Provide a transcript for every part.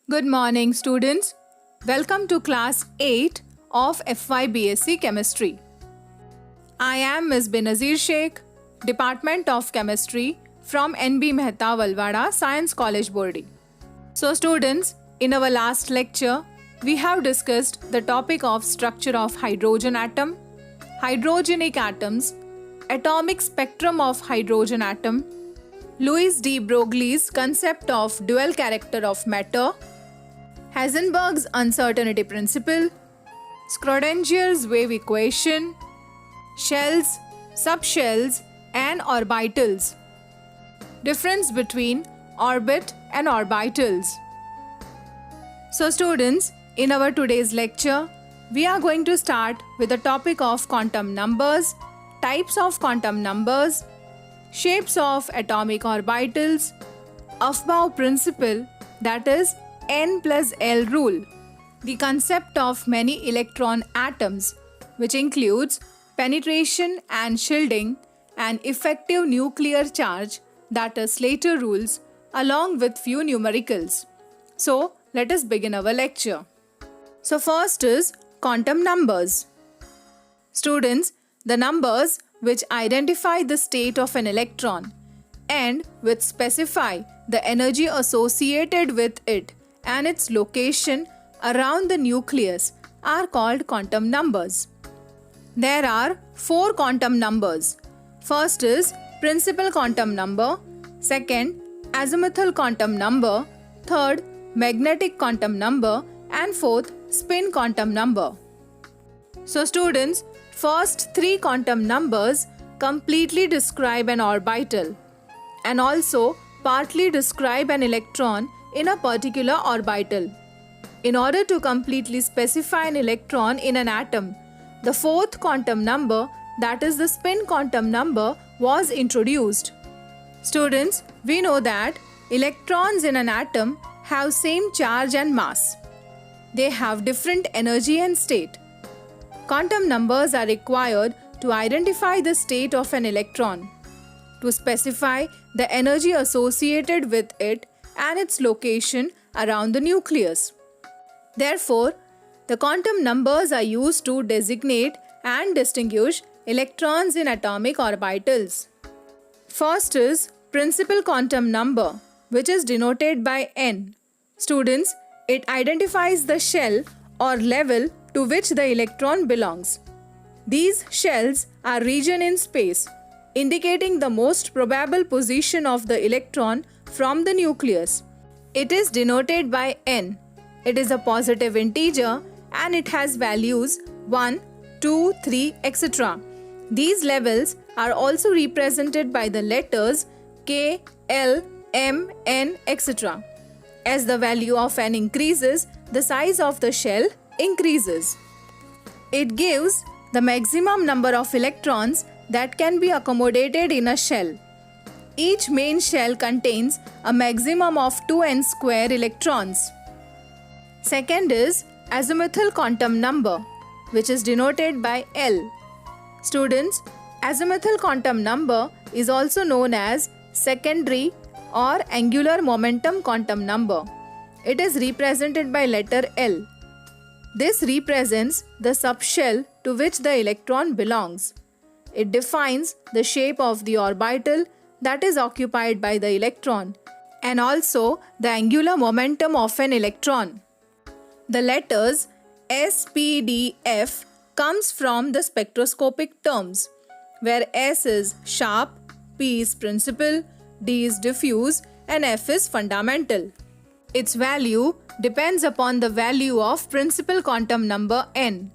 Good morning, students. Welcome to class 8 of FY BSc Chemistry. I am Ms. Benazir Sheikh, Department of Chemistry from NB Mehta Valwada Science College Bordi. So students, in our last lecture, we have discussed the topic of structure of hydrogen atom, hydrogenic atoms, atomic spectrum of hydrogen atom, Louis de Broglie's concept of dual character of matter, Heisenberg's uncertainty principle, Schrodinger's wave equation, shells, subshells, and orbitals. Difference between orbit and orbitals. So students, in our today's lecture, we are going to start with the topic of quantum numbers, types of quantum numbers, shapes of atomic orbitals, Aufbau principle, that is N plus L rule, the concept of many electron atoms, which includes penetration and shielding, and effective nuclear charge, that is Slater rules, along with few numericals. So, let us begin our lecture. So, first is quantum numbers. Students, the numbers which identify the state of an electron and which specify the energy associated with it and its location around the nucleus are called quantum numbers. There are 4 quantum numbers. First is principal quantum number, second azimuthal quantum number, third magnetic quantum number, and fourth spin quantum number. So students, first 3 quantum numbers completely describe an orbital and also partly describe an electron in a particular orbital. In order to completely specify an electron in an atom, the 4th quantum number, that is the spin quantum number, was introduced. Students, we know that electrons in an atom have same charge and mass. They have different energy and state. Quantum numbers are required to identify the state of an electron, to specify the energy associated with it and its location around the nucleus. Therefore, the quantum numbers are used to designate and distinguish electrons in atomic orbitals. First is principal quantum number, which is denoted by N. Students, it identifies the shell or level to which the electron belongs. These shells are region in space, indicating the most probable position of the electron from the nucleus. It is denoted by N. It is a positive integer and it has values 1, 2, 3, etc. These levels are also represented by the letters K, L, M, N, etc. As the value of N increases, the size of the shell increases. It gives the maximum number of electrons that can be accommodated in a shell. Each main shell contains a maximum of 2n square electrons. Second is azimuthal quantum number, which is denoted by L. Students, azimuthal quantum number is also known as secondary or angular momentum quantum number. It is represented by letter L. This represents the subshell to which the electron belongs. It defines the shape of the orbital that is occupied by the electron and also the angular momentum of an electron. The letters S, P, D, F comes from the spectroscopic terms, where S is sharp, P is principal, D is diffuse, and F is fundamental. Its value depends upon the value of principal quantum number N.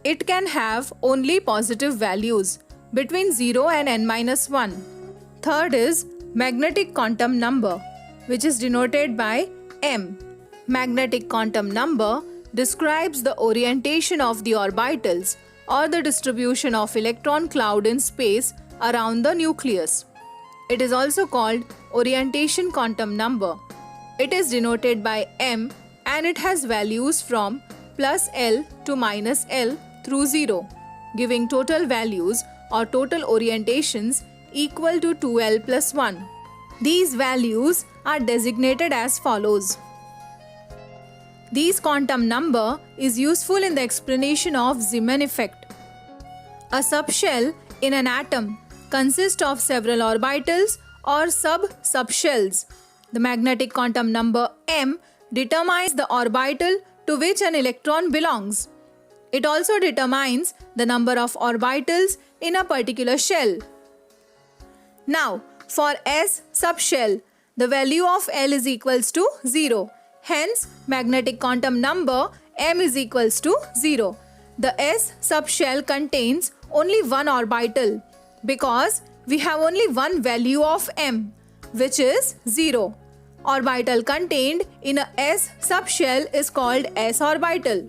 It can have only positive values between 0 and n-1. Third is magnetic quantum number, which is denoted by M. Magnetic quantum number describes the orientation of the orbitals or the distribution of electron cloud in space around the nucleus. It is also called orientation quantum number. It is denoted by M and it has values from plus L to minus L through 0, giving total values or total orientations equal to 2L plus 1. These values are designated as follows. This quantum number is useful in the explanation of Zeeman effect. A subshell in an atom consists of several orbitals or sub-subshells. The magnetic quantum number m determines the orbital to which an electron belongs. It also determines the number of orbitals in a particular shell. Now, for S subshell, the value of L is equals to 0. Hence, magnetic quantum number m is equals to 0. The S subshell contains only one orbital because we have only one value of m, which is 0. Orbital contained in a S subshell is called S orbital.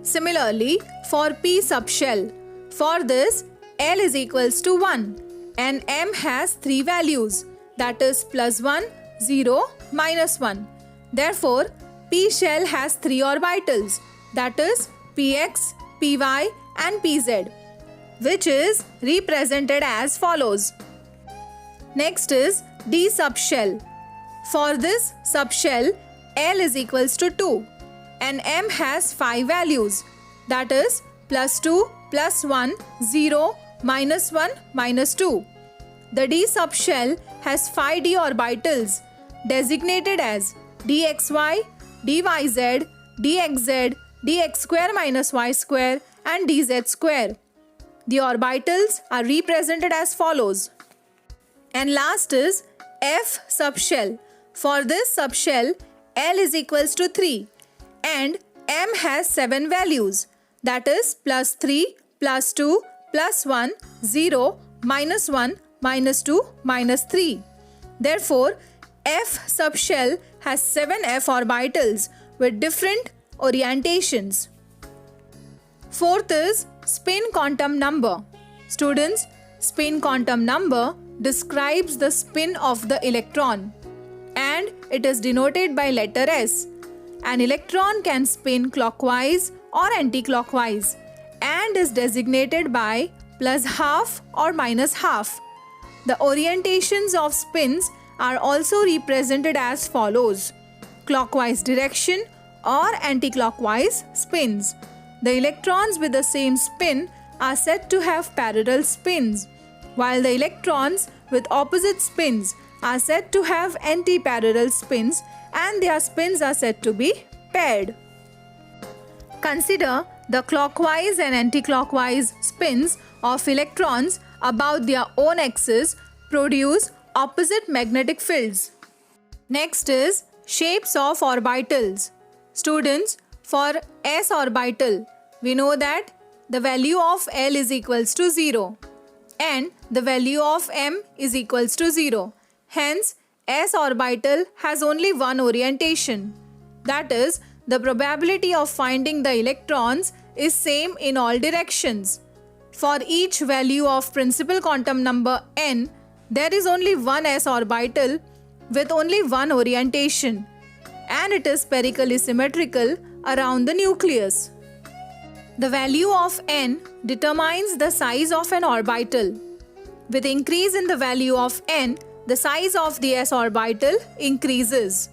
Similarly, for P subshell, for this L is equals to 1 and m has 3 values, that is +1, 0, -1. Therefore, P shell has 3 orbitals, that is px, py and pz, which is represented as follows. Next is D subshell. For this subshell, L is equals to 2 and m has 5 values, that is +2, +1, 0, -1, -2. The D subshell has 5 d orbitals designated as dxy, dyz, dxz, dx² - y² and dz². The orbitals are represented as follows. And last is F subshell. For this subshell, L is equals to 3 and m has 7 values, that is +3, +2, +1, 0, -1, -2, -3. Therefore, F subshell has 7 F orbitals with different orientations. Fourth is spin quantum number. Students, spin quantum number describes the spin of the electron and it is denoted by letter S. An electron can spin clockwise or anti-clockwise and is designated by +½ or -½ The orientations of spins are also represented as follows: clockwise direction or anti-clockwise spins. The electrons with the same spin are said to have parallel spins, while the electrons with opposite spins are said to have anti-parallel spins and their spins are said to be paired. Consider the clockwise and anti-clockwise spins of electrons about their own axis produce opposite magnetic fields. Next is shapes of orbitals. Students, for S orbital, we know that the value of L is equals to 0 and the value of m is equals to 0. Hence, S orbital has only one orientation. That is, the probability of finding the electrons is same in all directions. For each value of principal quantum number n, there is only one S orbital with only one orientation, and it is spherically symmetrical around the nucleus. The value of n determines the size of an orbital. With increase in the value of n, the size of the S orbital increases.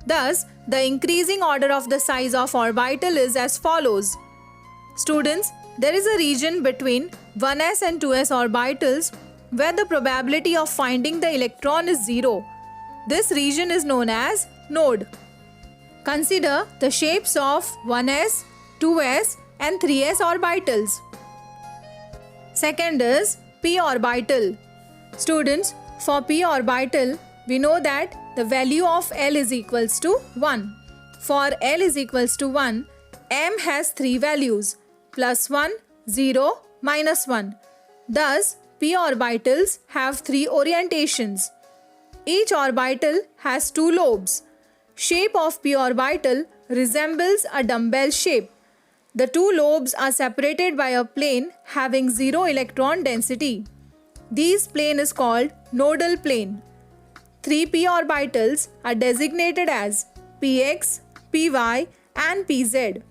Thus, the increasing order of the size of orbital is as follows. Students, there is a region between 1s and 2s orbitals where the probability of finding the electron is 0. This region is known as node. Consider the shapes of 1s, 2s and 3s orbitals. Second is p orbital. Students, for p orbital, we know that the value of L is equals to 1. For L is equals to 1, m has 3 values, +1, 0, -1. Thus, p orbitals have 3 orientations. Each orbital has 2 lobes. Shape of p orbital resembles a dumbbell shape. The 2 lobes are separated by a plane having 0 electron density. This plane is called nodal plane. 3 p orbitals are designated as px, py and pz.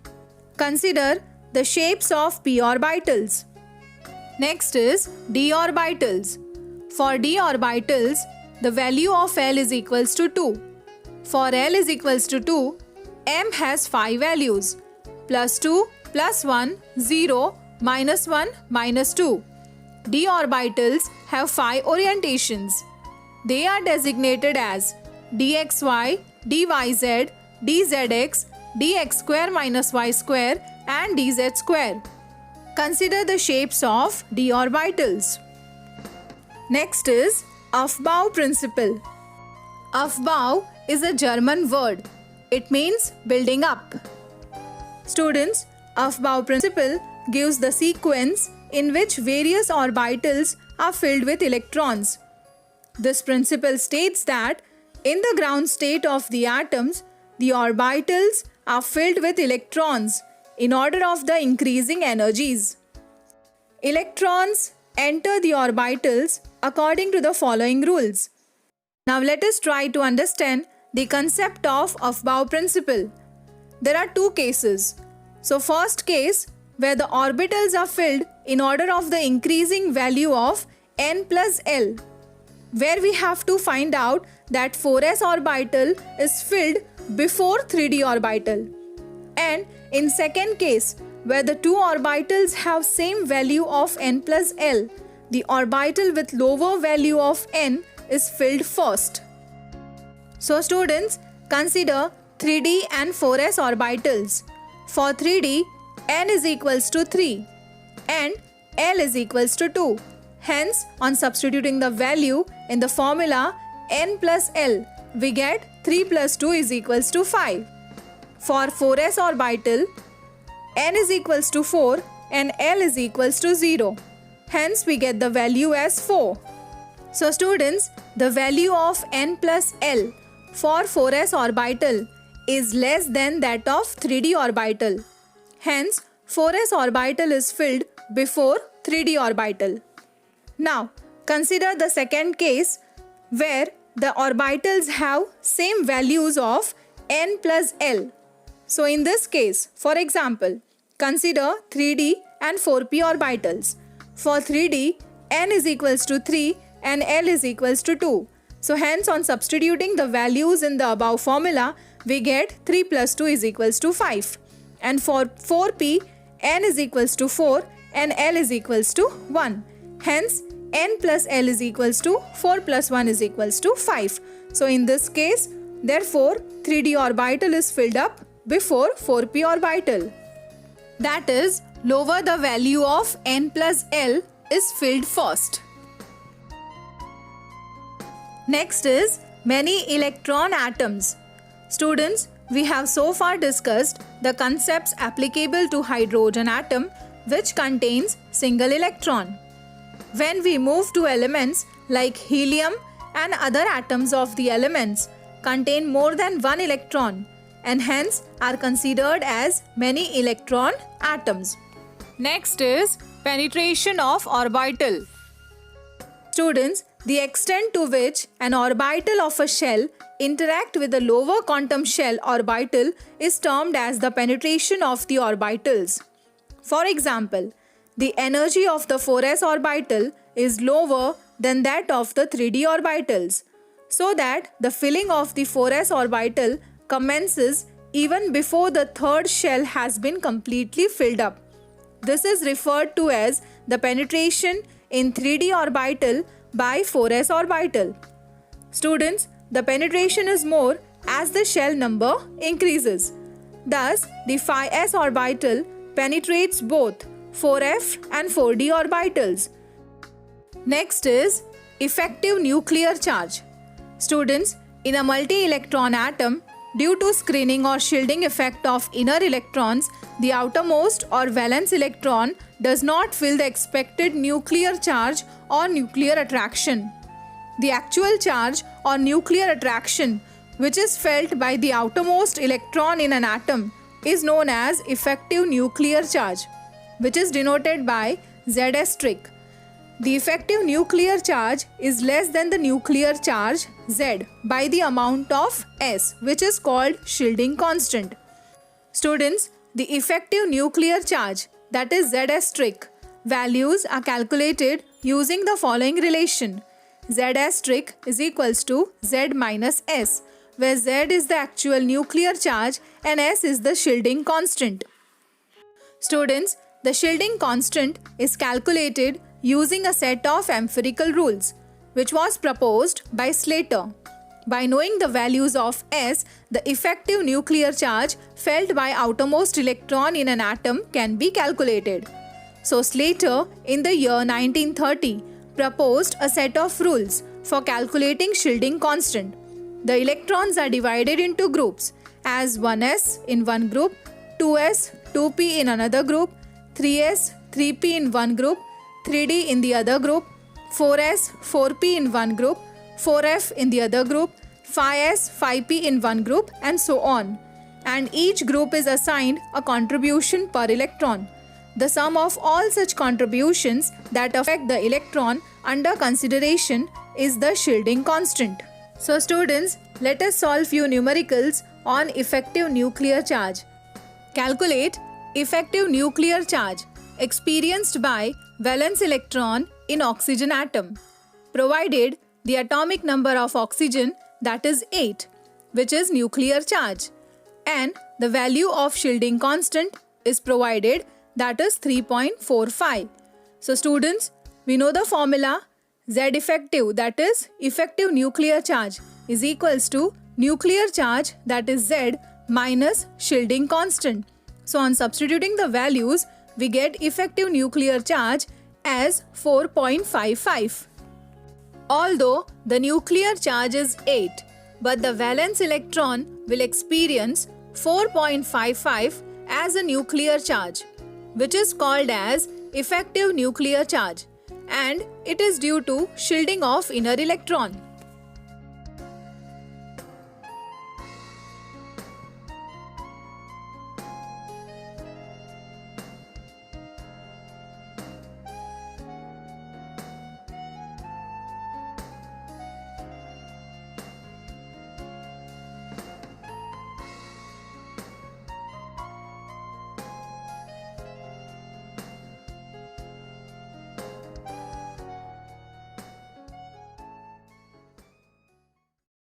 Consider the shapes of p orbitals. Next is d orbitals. For d orbitals, the value of L is equals to 2. For L is equals to 2, M has 5 values: +2, +1, 0, -1, -2. D orbitals have 5 orientations. They are designated as dxy, dyz, dzx, dx² - y² and dz². Consider the shapes of d orbitals. Next is Aufbau principle. Aufbau is a German word. It means building up. Students, Aufbau principle gives the sequence in which various orbitals are filled with electrons. This principle states that in the ground state of the atoms, the orbitals are filled with electrons in order of the increasing energies. Electrons enter the orbitals according to the following rules. Now let us try to understand the concept of Aufbau principle. There are two cases. So first case, where the orbitals are filled in order of the increasing value of n plus L, where we have to find out that 4s orbital is filled before 3d orbital. And in second case, where the two orbitals have same value of n plus L, the orbital with lower value of n is filled first. So students, consider 3d and 4s orbitals. For 3d, n is equals to 3 and L is equals to 2. Hence, on substituting the value in the formula n plus L, we get 3 plus 2 is equals to 5. For 4s orbital, n is equals to 4 and L is equals to 0. Hence, we get the value as 4. So students, the value of n plus L for 4s orbital is less than that of 3d orbital. Hence, 4s orbital is filled before 3d orbital. Now, consider the second case where the orbitals have same values of n plus L. So in this case, for example, consider 3d and 4p orbitals. For 3d, n is equals to 3 and L is equals to 2. So hence, on substituting the values in the above formula, we get 3 plus 2 is equals to 5. And for 4p, n is equals to 4 and L is equals to 1. Hence, n plus L is equals to 4 plus 1 is equals to 5. So in this case, therefore, 3d orbital is filled up before 4p orbital. That is, lower the value of n plus L is filled first. Next is many electron atoms. Students, we have so far discussed the concepts applicable to hydrogen atom, which contains single electron. When we move to elements like helium and other atoms of the elements contain more than one electron and hence are considered as many electron atoms. Next is penetration of orbital. Students, the extent to which an orbital of a shell interact with the lower quantum shell orbital is termed as the penetration of the orbitals. For example, the energy of the 4s orbital is lower than that of the 3d orbitals, so that the filling of the 4s orbital commences even before the third shell has been completely filled up. This is referred to as the penetration in 3d orbital by 4s orbital. Students, the penetration is more as the shell number increases. Thus, the 5s orbital penetrates both 4f and 4d orbitals. Next is effective nuclear charge. Students, in a multi-electron atom, due to screening or shielding effect of inner electrons, the outermost or valence electron does not feel the expected nuclear charge or nuclear attraction. The actual charge or nuclear attraction, which is felt by the outermost electron in an atom, is known as effective nuclear charge, which is denoted by Z*. The effective nuclear charge is less than the nuclear charge Z by the amount of S, which is called shielding constant. Students, the effective nuclear charge, that is Z*, values are calculated using the following relation. Z* is equals to Z minus S, where Z is the actual nuclear charge and S is the shielding constant. Students, the shielding constant is calculated using a set of empirical rules, which was proposed by Slater. By knowing the values of S, the effective nuclear charge felt by outermost electron in an atom can be calculated. So Slater, in the year 1930, proposed a set of rules for calculating shielding constant. The electrons are divided into groups as 1s in one group, 2s, 2p in another group, 3s, 3p in one group, 3d in the other group, 4s, 4p in one group, 4f in the other group, 5s, 5p in one group, and so on. And each group is assigned a contribution per electron. The sum of all such contributions that affect the electron under consideration is the shielding constant. So students, let us solve few numericals on effective nuclear charge. Calculate effective nuclear charge experienced by valence electron in oxygen atom, provided the atomic number of oxygen, that is 8, which is nuclear charge, and the value of shielding constant is provided, that is 3.45. So students, we know the formula Z effective, that is effective nuclear charge, is equals to nuclear charge, that is Z, minus shielding constant. So on substituting the values, we get effective nuclear charge as 4.55. Although the nuclear charge is 8, but the valence electron will experience 4.55 as a nuclear charge, which is called as effective nuclear charge, and it is due to shielding of inner electron.